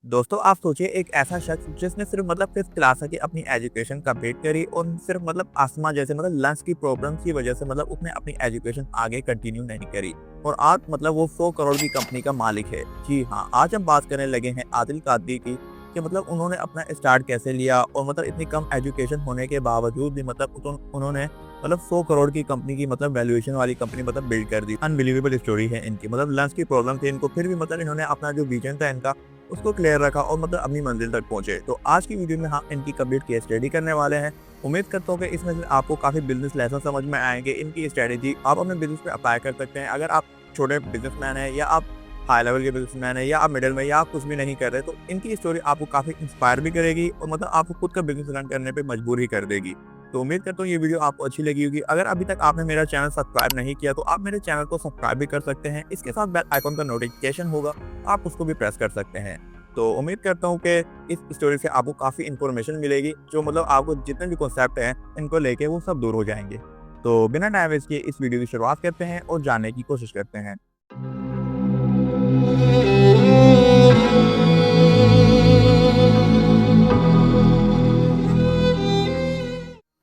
दोस्तों आप सोचिए एक ऐसा शख्स जिसने सिर्फ फिफ्थ क्लास की अपनी एजुकेशन कंप्लीट करी और सिर्फ आसमा जैसे लंग्स की प्रॉब्लम की वजह से उसने अपनी एजुकेशन आगे कंटिन्यू नहीं करी और आज वो 100 करोड़ की कंपनी का मालिक है। जी हाँ, आज हम बात करने लगे हैं आदिल कादरी की कि उन्होंने अपना स्टार्ट कैसे लिया और इतनी कम एजुकेशन होने के बावजूद भी उन्होंने 100 करोड़ की कंपनी की वैल्यूएशन वाली कंपनी बिल्ड कर दी। अनबिलीवेबल स्टोरी है इनकी। लंच की प्रॉब्लम थी इनको, फिर भी इन्होंने अपना जो विजन था इनका उसको क्लियर रखा और अपनी मंजिल तक पहुंचे। तो आज की वीडियो में हम इनकी कंप्लीट केस स्टडी करने वाले हैं। उम्मीद करता हूँ कि इसमें से आपको काफी बिजनेस लेसन समझ में आएंगे। इनकी स्ट्रेटेजी आप अपने बिजनेस में अप्लाई कर सकते हैं। अगर आप छोटे बिजनेसमैन है या आप हाई लेवल के बिजनेसमैन है या आप मिडिल में या आप कुछ भी नहीं कर रहे, तो इनकी स्टोरी आपको काफी इंस्पायर भी करेगी और आपको खुद का बिजनेस रन करने पे मजबूर ही कर देगी। तो उम्मीद करता हूँ ये वीडियो आपको अच्छी लगी होगी। अगर अभी तक आपने मेरा चैनल सब्सक्राइब नहीं किया तो आप मेरे चैनल को सब्सक्राइब भी कर सकते हैं। इसके साथ बेल आइकन का नोटिफिकेशन होगा, आप उसको भी प्रेस कर सकते हैं। तो उम्मीद करता हूँ कि इस स्टोरी से आपको काफ़ी इन्फॉर्मेशन मिलेगी, जो आपको जितने भी कॉन्सेप्ट हैं इनको लेके वो सब दूर हो जाएंगे। तो बिना टाइम वेस्ट किए इस वीडियो की शुरुआत करते हैं और जानने की कोशिश करते हैं।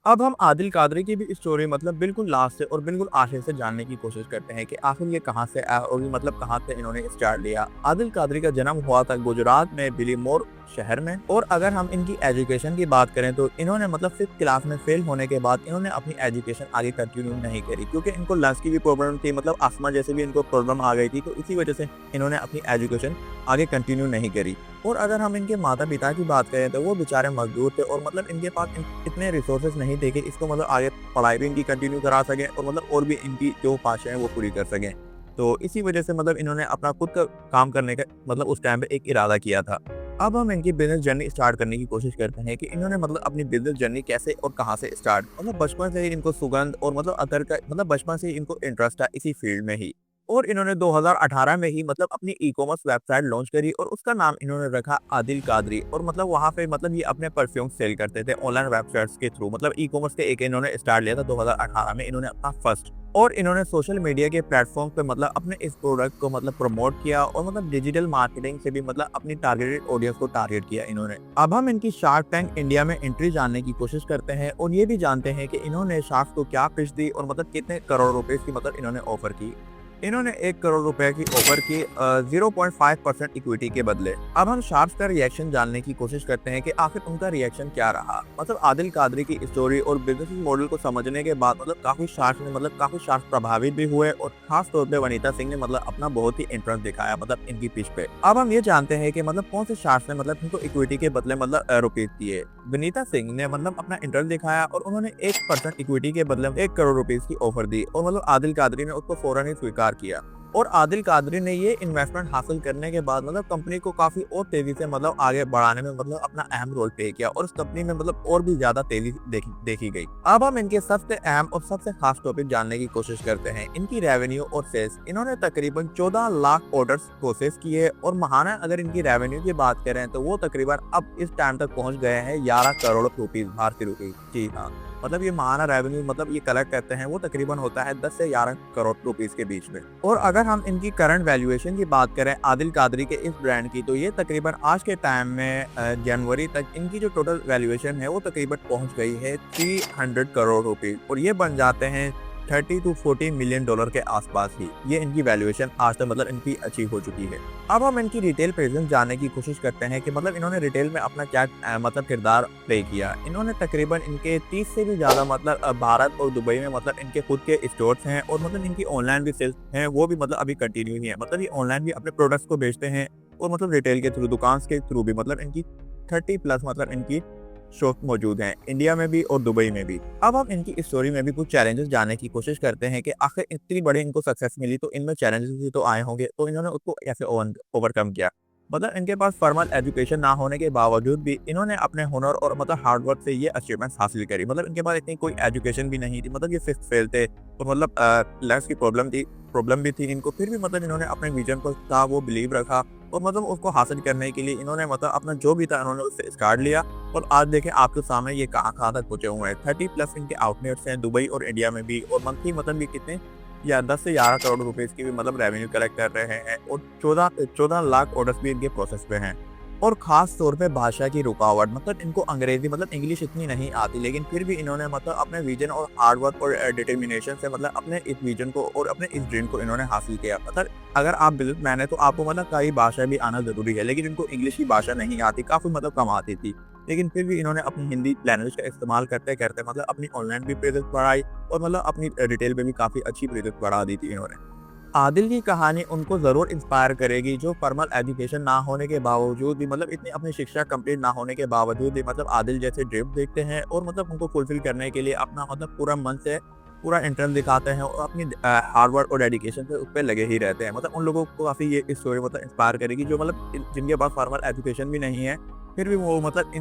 अब हम आदिल कादरी की भी स्टोरी बिल्कुल लास्ट से और बिल्कुल आखिर से जानने की कोशिश करते हैं कि आखिर ये कहाँ से आया और कहाँ से इन्होंने स्टार्ट लिया। आदिल कादरी का जन्म हुआ था गुजरात में बिलीमोर शहर में। और अगर हम इनकी एजुकेशन की बात करें तो इन्होंने फिफ्थ क्लास में फेल होने के बाद इन्होंने अपनी एजुकेशन आगे कंटिन्यू नहीं करी, क्योंकि इनको लंग्स की भी प्रॉब्लम थी, अस्थमा जैसे भी इनको प्रॉब्लम आ गई थी। तो इसी वजह से इन्होंने अपनी एजुकेशन आगे कंटिन्यू नहीं करी। और अगर हम इनके माता पिता की बात करें तो वो बेचारे मजदूर थे और इनके पास इतने रिसोर्सेज नहीं थे कि इसको आगे पढ़ाई भी इनकी कंटिन्यू करा सके और भी इनकी जो ख्वाहिशें हैं वो पूरी कर सकें। तो इसी वजह से इन्होंने अपना खुद का काम करने का उस टाइम पे एक इरादा किया था। अब हम इनकी बिजनेस जर्नी स्टार्ट करने की कोशिश करते हैं कि इन्होंने अपनी बिजनेस जर्नी कैसे और कहाँ से स्टार्ट। बचपन से ही इनको सुगंध और अतर का बचपन से ही इनको इंटरेस्ट था इसी फील्ड में ही। और इन्होंने 2018 में ही अपनी ई कॉमर्स वेबसाइट लॉन्च करी और उसका नाम इन्होंने रखा आदिल कादरी। और वहाँ पे ये अपने परफ्यूम सेल करते थे ऑनलाइन वेबसाइट्स के थ्रू। ई कॉमर्स के एक इन्होंने स्टार्ट लिया था 2018 में इन्होंने अपना फर्स्ट। और इन्होंने सोशल मीडिया के प्लेटफॉर्म पे अपने इस प्रोडक्ट को प्रमोट किया और डिजिटल मार्केटिंग से भी अपनी टारगेटेड ऑडियंस को टारगेट किया इन्होंने। अब हम इनकी शार्क टैंक इंडिया में एंट्री जानने की कोशिश करते हैं और ये भी जानते हैं कि इन्होंने शार्क को क्या पिच दी और कितने करोड़ रुपए की इन्होंने ऑफर की। इन्होंने 1 करोड़ रुपए की ऑफर की 0.5% इक्विटी के बदले। अब हम शार्क्स का रिएक्शन जानने की कोशिश करते हैं कि आखिर उनका रिएक्शन क्या रहा। आदिल कादरी की स्टोरी और बिजनेस मॉडल को समझने के बाद काफी शार्क्स प्रभावित भी हुए और खास तौर पे वनीता सिंह ने अपना बहुत ही इंटरेस्ट दिखाया इनकी पिच पे। अब हम ये जानते हैं कि कौन से शार्क्स ने इनको इक्विटी के बदले रुपीज दिए। वनीता सिंह ने अपना इंटरेस्ट दिखाया और उन्होंने 1% इक्विटी के बदले 1 करोड़ रुपीज की ऑफर दी और आदिल कादरी ने उसको फौरन ही स्वीकार किया। और आदिल कादरी ने ये इन्वेस्टमेंट हासिल करने के बाद कंपनी को काफी और तेजी से आगे बढ़ाने में अपना अहम रोल प्ले किया और उस कंपनी में और भी ज्यादा तेजी देखी गई। अब हम इनके सबसे अहम और सबसे खास टॉपिक जानने की कोशिश करते हैं, इनकी रेवेन्यू और सेल्स। इन्होंने तकरीबन 14 लाख ऑर्डर्स प्रोसेस किए और महाना अगर इनकी रेवेन्यू की बात करें तो वो तकरीबन अब इस टाइम तक पहुंच गए हैं 11 करोड़ रुपीज, भारतीय रुपीज। जी हाँ, ये महाना रेवेन्यू ये कलेक्ट करते हैं वो तकरीबन होता है 10 से 11 करोड़ रुपीस के बीच में। और अगर हम इनकी करंट वैल्यूएशन की बात करें आदिल कादरी के इस ब्रांड की, तो ये तकरीबन आज के टाइम में जनवरी तक इनकी जो टोटल वैल्यूएशन है वो तकरीबन पहुंच गई है 300 करोड़ रुपीस और ये बन जाते हैं 30 to 40 मिलियन डॉलर के आसपास ही। ये इनकी वैल्यूएशन आज तक इनकी अचीव हो चुकी है। अब हम इनकी रिटेल प्रेजेंस जानने की कोशिश करते हैं कि इन्होंने रिटेल में अपना क्या किरदार प्ले किया। इन्होंने तकरीबन इनके 30 से भी ज्यादा भारत और दुबई में इनके खुद के स्टोर्स हैं और इनकी ऑनलाइन भी सेल्स हैं वो भी अभी कंटिन्यू ही है। ये ऑनलाइन भी अपने प्रोडक्ट्स को बेचते हैं और रिटेल के थ्रू दुकान के थ्रू भी इनकी 30 प्लस इनकी शॉप मौजूद हैं इंडिया में भी और दुबई में भी। अब हम इनकी स्टोरी में भी कुछ चैलेंजेस जानने की कोशिश करते हैं कि आखिर इतनी बड़ी इनको सक्सेस मिली तो इनमें चैलेंजेस भी तो आए होंगे, तो इन्होंने उसको कैसे ओवरकम किया। इनके पास फॉर्मल एजुकेशन ना होने के बावजूद भी इन्होंने अपने हुनर और हार्डवर्क से ये अचीवमेंट्स हासिल करी। इनके पास इतनी कोई एजुकेशन भी नहीं थी, ये फिफ्थ फेल थे और लंग्स की प्रॉब्लम भी थी इनको, फिर भी इन्होंने अपने विजन पर था वो बिलीव रखा और उसको हासिल करने के लिए इन्होंने अपना जो भी था इन्होंने उससे स्टार्ट लिया। और आज देखें आपके सामने ये कहाँ तक पहुंचे हुए हैं। 30 प्लस इनके आउटलेट्स हैं दुबई और इंडिया में भी और मंथली भी कितने या 10 से 11 करोड़ रुपए की भी रेवेन्यू कलेक्ट कर रहे हैं और 14 लाख ऑर्डर्स भी इनके प्रोसेस पे हैं। और खास तौर पे भाषा की रुकावट, मतलब इनको अंग्रेजी मतलब इंग्लिश इतनी नहीं आती, लेकिन फिर भी इन्होंने मतलब अपने विजन और हार्ड वर्क और डिटर्मिनेशन से मतलब अपने इस विजन को और अपने इस ड्रीम को इन्होंने हासिल किया। मतलब अगर आप बिजनेसमैन है तो आपको मतलब कई भाषा भी आना जरूरी है, लेकिन इनको इंग्लिश की भाषा नहीं आती, काफी मतलब कम आती थी, लेकिन फिर भी इन्होंने अपनी हिंदी लैंग्वेज का इस्तेमाल करते करते मतलब अपनी ऑनलाइन भी प्रेजेंस बढ़ाई और मतलब अपनी रिटेल में भी काफी अच्छी प्रेजेंस बढ़ा दी थी इन्होंने। आदिल की कहानी उनको ज़रूर इंस्पायर करेगी जो फॉर्मल एजुकेशन ना होने के बावजूद भी मतलब इतनी अपनी शिक्षा कंप्लीट ना होने के बावजूद भी मतलब आदिल जैसे ड्रीम देखते हैं और मतलब उनको फुलफिल करने के लिए अपना मतलब पूरा मन से पूरा इंटरेस्ट दिखाते हैं और अपनी हार्ड वर्क और डेडिकेशन से उस पर लगे ही रहते हैं। मतलब उन लोगों को काफ़ी ये स्टोरी मतलब इंस्पायर करेगी जो मतलब जिनके पास फॉर्मल एजुकेशन भी नहीं है, फिर भी वो मतलब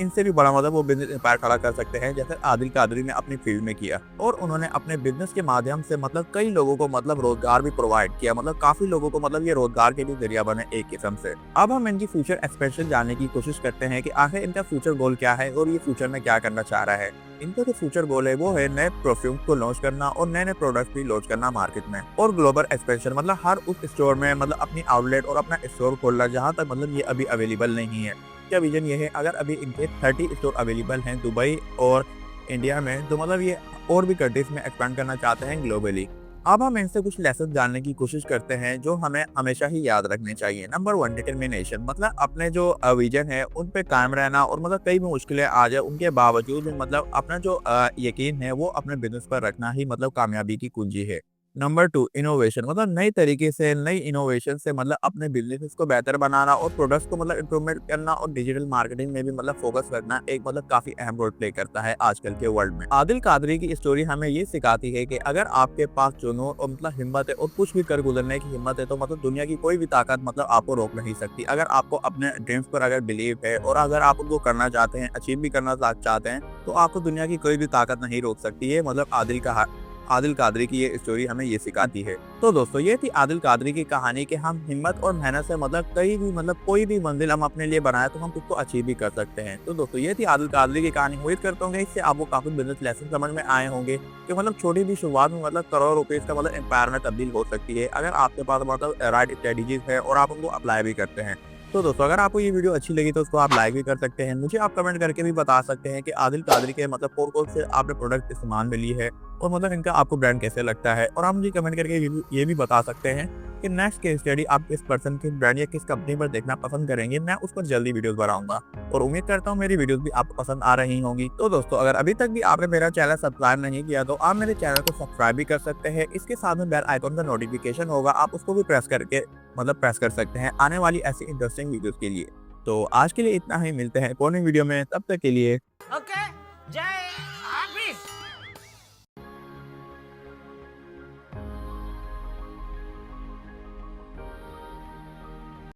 इनसे भी बड़ा मतलब वो बिजनेस एम्पायर खड़ा कर सकते हैं, जैसे आदिल कादरी ने अपनी फील्ड में किया और उन्होंने अपने बिजनेस के माध्यम से मतलब कई लोगों को मतलब रोजगार भी प्रोवाइड किया, मतलब काफी लोगों को मतलब ये रोजगार के भी जरिया बने एक किस्म से। अब हम इनकी फ्यूचर एक्सपेक्टेशन जानने की कोशिश करते हैं कि आखिर इनका फ्यूचर गोल क्या है और ये फ्यूचर में क्या करना चाह रहा है। इनका जो फ्यूचर गोल है वो है नए परफ्यूम को लॉन्च करना और नए नए प्रोडक्ट भी लॉन्च करना मार्केट में, और ग्लोबल एक्सपेंशन मतलब हर उस स्टोर में मतलब अपनी आउटलेट और अपना स्टोर खोलना जहां तक मतलब ये अभी अवेलेबल नहीं है। क्या विजन ये है, अगर अभी इनके 30 स्टोर अवेलेबल हैं दुबई और इंडिया में, तो मतलब ये और भी कंट्रीज में एक्सपेंड करना चाहते हैं ग्लोबली। अब हम इनसे कुछ लेसन जानने की कोशिश करते हैं जो हमें हमेशा ही याद रखने चाहिए। नंबर 1, डिटर्मिनेशन, मतलब अपने जो विजन है उन पे कायम रहना और मतलब कई भी मुश्किलें आ जाए उनके बावजूद भी मतलब अपना जो यकीन है वो अपने बिजनेस पर रखना ही मतलब कामयाबी की कुंजी है। नंबर 2, इनोवेशन, मतलब नई तरीके से नई इनोवेशन से मतलब अपने बिजनेस को बेहतर बनाना और प्रोडक्ट्स को मतलब इम्प्रूवमेंट करना और डिजिटल मार्केटिंग में भी मतलब फोकस करना एक मतलब काफी अहम रोल प्ले करता है आजकल के वर्ल्ड में। आदिल कादरी की स्टोरी हमें ये सिखाती है कि अगर आपके पास जुनून और मतलब हिम्मत है और कुछ भी कर गुजरने की हिम्मत है तो मतलब दुनिया की कोई भी ताकत मतलब आपको रोक नहीं सकती। अगर आपको अपने ड्रीम्स पर अगर बिलीव है और अगर आप उनको करना चाहते हैं, अचीव भी करना चाहते हैं, तो आपको दुनिया की कोई भी ताकत नहीं रोक सकती है। मतलब आदिल कादरी की ये स्टोरी हमें ये सिखाती है। तो दोस्तों ये थी आदिल कादरी की कहानी कि हम हिम्मत और मेहनत से मतलब कहीं भी मतलब कोई भी मंजिल हम अपने लिए बनाए तो हम उसको अचीव भी कर सकते हैं। तो दोस्तों ये थी आदिल कादरी की कहानी। उम्मीद करता हूँ इससे आपको काफी बिजनेस लेसन समझ में आए होंगे कि मतलब छोटी भी शुरुआत में मतलब करोड़ रुपए का मतलब एम्पायर में तब्दील हो सकती है अगर आपके पास मतलब राइट स्ट्रेटेजीज है और आप उनको अप्लाई भी करते हैं। तो दोस्तों अगर आपको ये वीडियो अच्छी लगी तो उसको आप लाइक भी कर सकते हैं। मुझे आप कमेंट करके भी बता सकते हैं कि आदिल कादरी के मतलब कौन से आपने प्रोडक्ट इस्तेमाल में ली है और मतलब इनका आपको ब्रांड कैसे लगता है, और आप मुझे कमेंट करके ये भी बता सकते हैं कि नेक्स्ट केस स्टडी आप किस पर्सन किस ब्रांड या किस कंपनी पर देखना पसंद करेंगे। मैं उस पर जल्दी वीडियोस बनाऊंगा और उम्मीद करता हूँ मेरी वीडियोस भी आपको पसंद आ रही होंगी। तो दोस्तों अगर अभी तक भी आपने मेरा चैनल सब्सक्राइब नहीं किया तो आप मेरे चैनल को सब्सक्राइब भी कर सकते हैं। इसके साथ में बेल आइकन का नोटिफिकेशन होगा, आप उसको भी प्रेस करके मतलब प्रेस कर सकते हैं आने वाली ऐसी इंटरेस्टिंग वीडियोस के लिए। तो आज के लिए इतना ही, मिलते हैं कौन वीडियो में, तब तक के लिए